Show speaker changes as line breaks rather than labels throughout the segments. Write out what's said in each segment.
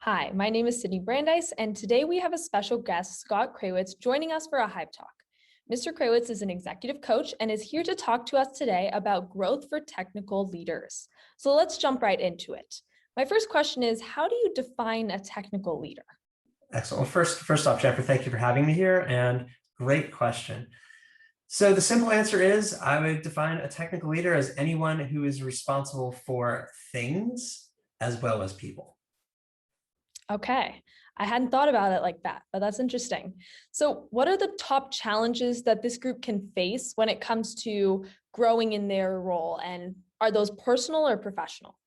Hi, my name is Sydney Brandeis, and today we have a special guest, Scott Krawitz, joining us for a Hype Talk. Mr. Krawitz is an executive coach and is here to talk to us today about growth for technical leaders. So let's jump right into it. My first question is, how do you define a technical leader?
Excellent. Well, first off, Jennifer, thank you for having me here, and great question. So the simple answer is I would define a technical leader as anyone who is responsible for things as well as people.
Okay, I hadn't thought about it like that, but that's interesting. So what are the top challenges that this group can face when it comes to growing in their role? And are those personal or professional?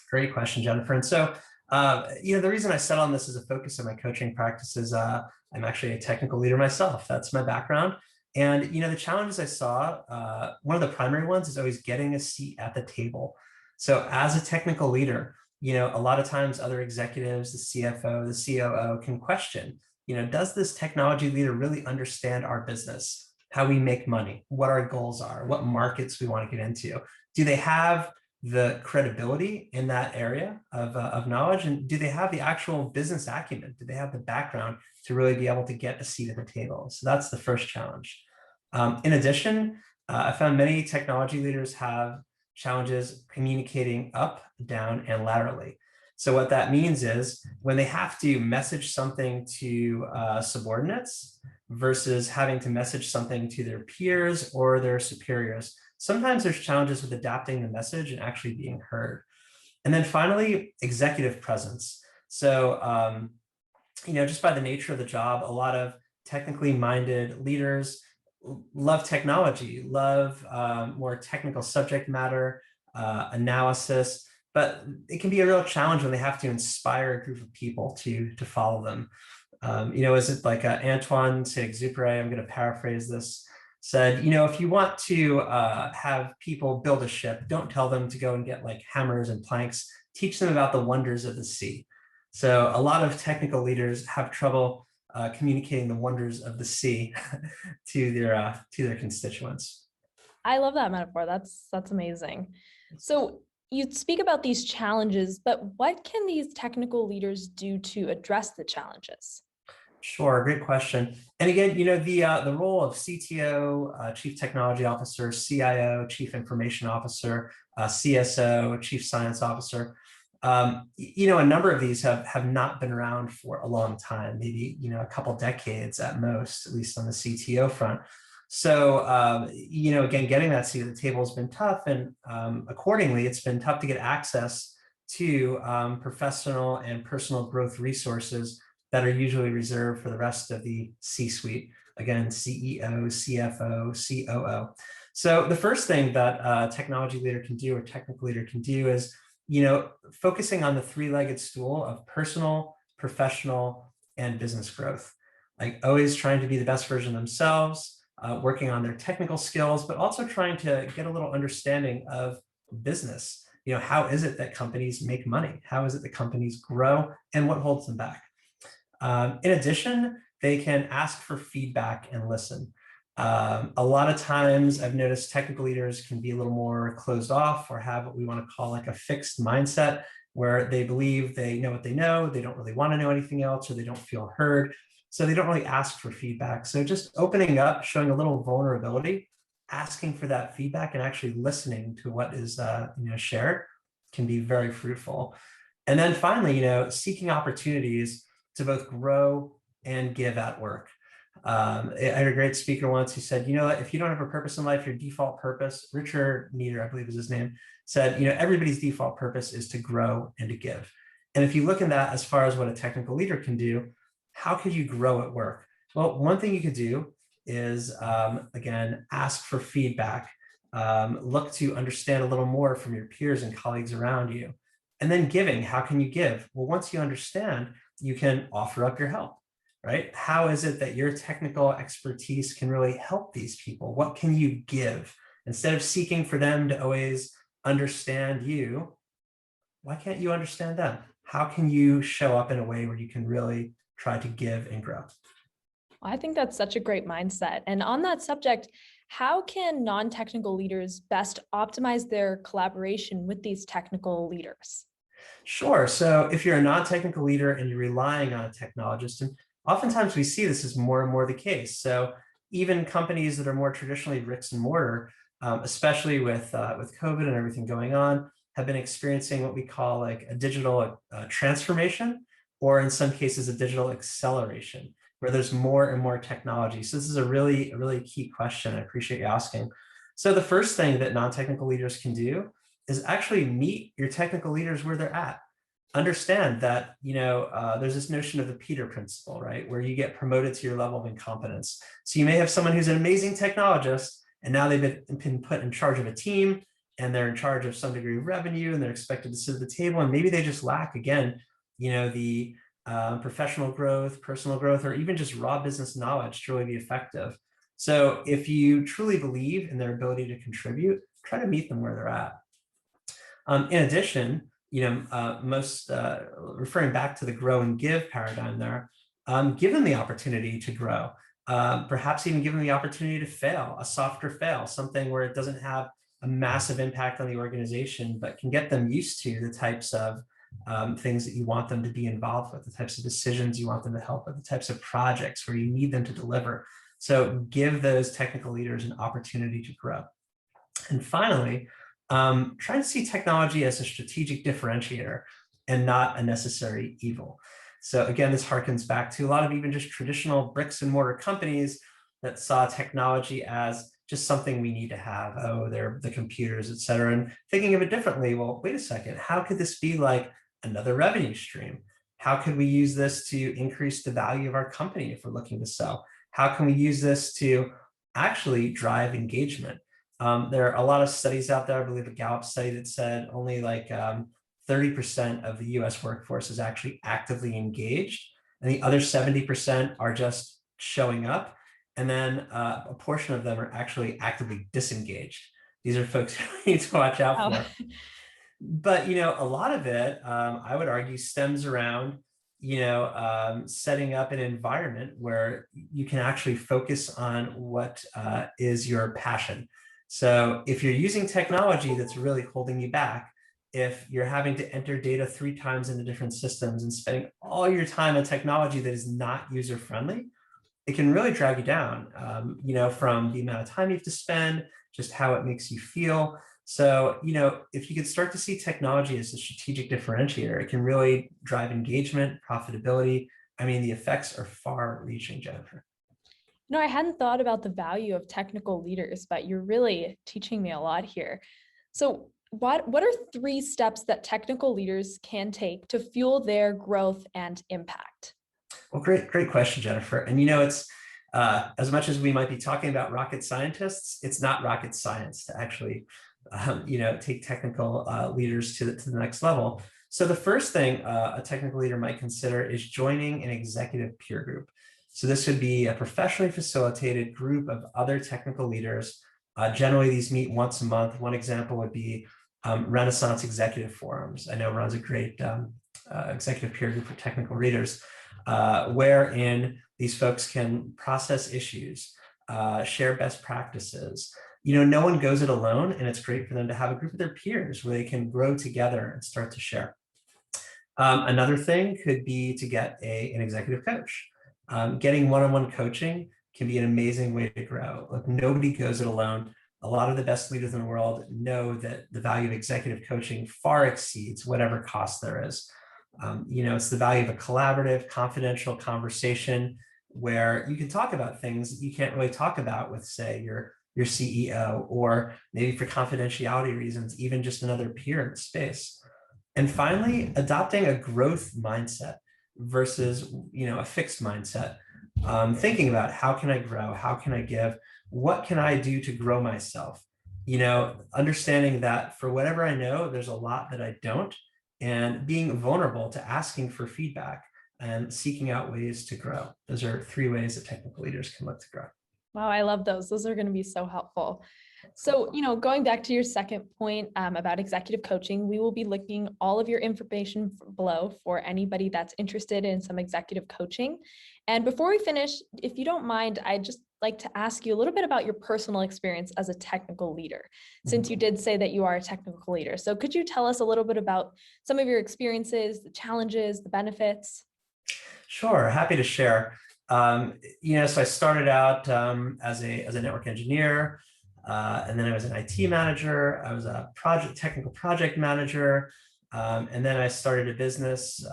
Great question, Jennifer. And so, the reason I set on this as a focus of my coaching practice is I'm actually a technical leader myself. That's my background. And, the challenges I saw, one of the primary ones is always getting a seat at the table. So as a technical leader, a lot of times other executives, the CFO, the COO can question, does this technology leader really understand our business, how we make money, what our goals are, what markets we want to get into? Do they have the credibility in that area of knowledge? And do they have the actual business acumen? Do they have the background to really be able to get a seat at the table? So that's the first challenge. In addition, I found many technology leaders have challenges communicating up, down, and laterally. So what that means is when they have to message something to subordinates versus having to message something to their peers or their superiors, sometimes there's challenges with adapting the message and actually being heard. And then finally, executive presence. So, just by the nature of the job, a lot of technically minded leaders love technology, love more technical subject matter, analysis, but it can be a real challenge when they have to inspire a group of people to follow them. Is it like Antoine Saint-Exupéry, I'm going to paraphrase this, said, if you want to have people build a ship, don't tell them to go and get like hammers and planks, teach them about the wonders of the sea. So a lot of technical leaders have trouble communicating the wonders of the sea to their constituents.
I love that metaphor. That's amazing. So you speak about these challenges, but what can these technical leaders do to address the challenges?
Sure, great question. And again, the role of CTO, Chief Technology Officer, CIO, Chief Information Officer, CSO, Chief Science Officer. A number of these have not been around for a long time, maybe a couple decades at most, at least on the CTO front. So again, getting that seat at the table has been tough, and accordingly, it's been tough to get access to professional and personal growth resources that are usually reserved for the rest of the C-suite. Again, CEO, CFO, COO. So the first thing that a technology leader can do or technical leader can do is focusing on the three-legged stool of personal, professional, and business growth. Like always trying to be the best version of themselves, working on their technical skills, but also trying to get a little understanding of business. How is it that companies make money? How is it that companies grow, and what holds them back? In addition, they can ask for feedback and listen. A lot of times I've noticed technical leaders can be a little more closed off or have what we want to call like a fixed mindset where they believe they know what they know, they don't really want to know anything else, or they don't feel heard. So they don't really ask for feedback. So just opening up, showing a little vulnerability, asking for that feedback and actually listening to what is shared can be very fruitful. And then finally, seeking opportunities to both grow and give at work. I had a great speaker once who said, if you don't have a purpose in life, your default purpose, Richard Nieder, I believe is his name, said, everybody's default purpose is to grow and to give. And if you look at that as far as what a technical leader can do, how could you grow at work? Well, one thing you could do is, again, ask for feedback, look to understand a little more from your peers and colleagues around you. And then giving, how can you give? Well, once you understand, you can offer up your help, right? How is it that your technical expertise can really help these people? What can you give? Instead of seeking for them to always understand you, why can't you understand them? How can you show up in a way where you can really try to give and grow?
I think that's such a great mindset. And on that subject, how can non-technical leaders best optimize their collaboration with these technical leaders?
Sure. So if you're a non-technical leader and you're relying on a technologist, and oftentimes we see this is more and more the case. So even companies that are more traditionally bricks and mortar, especially with COVID and everything going on, have been experiencing what we call like a digital transformation, or in some cases a digital acceleration, where there's more and more technology. So this is a really key question. I appreciate you asking. So the first thing that non-technical leaders can do is actually meet your technical leaders where they're at. Understand that, there's this notion of the Peter principle, right? Where you get promoted to your level of incompetence. So you may have someone who's an amazing technologist, and now they've been put in charge of a team, and they're in charge of some degree of revenue, and they're expected to sit at the table, and maybe they just lack, again, the professional growth, personal growth, or even just raw business knowledge to really be effective. So if you truly believe in their ability to contribute, try to meet them where they're at. In addition, referring back to the grow and give paradigm there, give them the opportunity to grow, perhaps even give them the opportunity to fail, a softer fail, something where it doesn't have a massive impact on the organization, but can get them used to the types of things that you want them to be involved with, the types of decisions you want them to help with, the types of projects where you need them to deliver. So give those technical leaders an opportunity to grow. And finally, try to see technology as a strategic differentiator and not a necessary evil. So again, this harkens back to a lot of even just traditional bricks and mortar companies that saw technology as just something we need to have. Oh, they're the computers, et cetera. And thinking of it differently, well, wait a second, how could this be like another revenue stream? How could we use this to increase the value of our company if we're looking to sell? How can we use this to actually drive engagement? There are a lot of studies out there. I believe a Gallup study that said only like 30% of the US workforce is actually actively engaged, and the other 70% are just showing up. And then a portion of them are actually actively disengaged. These are folks you need to watch out for. But, a lot of it, I would argue, stems around, setting up an environment where you can actually focus on what is your passion. So if you're using technology that's really holding you back, if you're having to enter data 3 times into different systems and spending all your time on technology that is not user-friendly, it can really drag you down, from the amount of time you have to spend, just how it makes you feel. So, if you could start to see technology as a strategic differentiator, it can really drive engagement, profitability. I mean, the effects are far reaching, Jennifer.
No, I hadn't thought about the value of technical leaders, but you're really teaching me a lot here. So what are 3 steps that technical leaders can take to fuel their growth and impact?
Well, great question, Jennifer. And it's as much as we might be talking about rocket scientists, it's not rocket science to actually, take technical leaders to the next level. So the first thing a technical leader might consider is joining an executive peer group. So this would be a professionally facilitated group of other technical leaders. Generally, these meet once a month. One example would be Renaissance Executive Forums. I know runs a great executive peer group for technical leaders, wherein these folks can process issues, share best practices. No one goes it alone, and it's great for them to have a group of their peers where they can grow together and start to share. Another thing could be to get an executive coach. Getting one-on-one coaching can be an amazing way to grow. Look, nobody goes it alone. A lot of the best leaders in the world know that the value of executive coaching far exceeds whatever cost there is. It's the value of a collaborative, confidential conversation where you can talk about things that you can't really talk about with, say, your CEO, or maybe for confidentiality reasons, even just another peer in the space. And finally, adopting a growth mindset versus, a fixed mindset. Thinking about how can I grow? How can I give? What can I do to grow myself? Understanding that for whatever I know, there's a lot that I don't, and being vulnerable to asking for feedback and seeking out ways to grow. Those are 3 ways that technical leaders can look to grow.
Wow, I love those. Those are going to be so helpful. So, going back to your second point about executive coaching, we will be linking all of your information below for anybody that's interested in some executive coaching. And before we finish, if you don't mind, I'd just like to ask you a little bit about your personal experience as a technical leader, since you did say that you are a technical leader. So could you tell us a little bit about some of your experiences, the challenges, the benefits?
Sure, happy to share. So I started out as a network engineer, and then I was an IT manager. I was a technical project manager, and then I started a business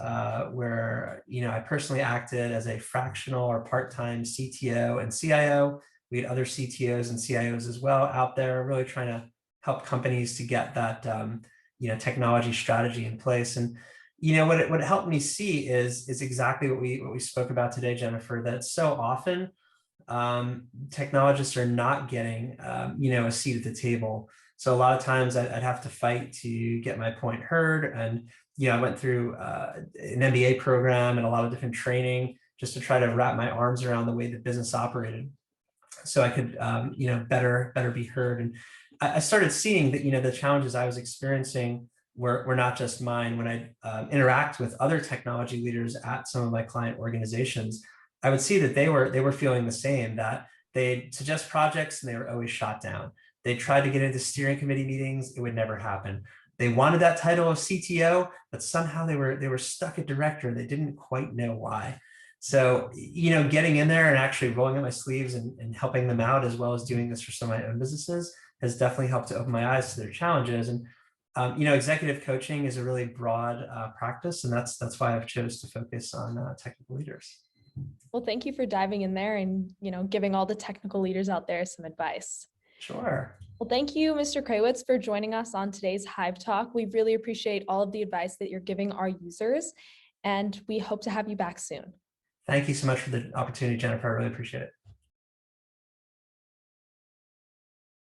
where I personally acted as a fractional or part-time CTO and CIO. We had other CTOs and CIOs as well out there, really trying to help companies to get that technology strategy in place. And what it helped me see is exactly what we spoke about today, Jennifer, that so often technologists are not getting a seat at the table. So a lot of times I'd have to fight to get my point heard. And I went through an MBA program and a lot of different training just to try to wrap my arms around the way the business operated, so I could better be heard. And I started seeing that the challenges I was experiencing were not just mine. When I interact with other technology leaders at some of my client organizations, I would see that they were feeling the same, that they'd suggest projects and they were always shot down. They tried to get into steering committee meetings, it would never happen. They wanted that title of CTO, but somehow they were stuck at director and they didn't quite know why. So, getting in there and actually rolling up my sleeves and helping them out, as well as doing this for some of my own businesses, has definitely helped to open my eyes to their challenges. And executive coaching is a really broad practice, and that's why I've chose to focus on technical leaders.
Well, thank you for diving in there and, giving all the technical leaders out there some advice.
Sure.
Well, thank you, Mr. Krawitz, for joining us on today's Hive Talk. We really appreciate all of the advice that you're giving our users, and we hope to have you back soon.
Thank you so much for the opportunity, Jennifer. I really appreciate it.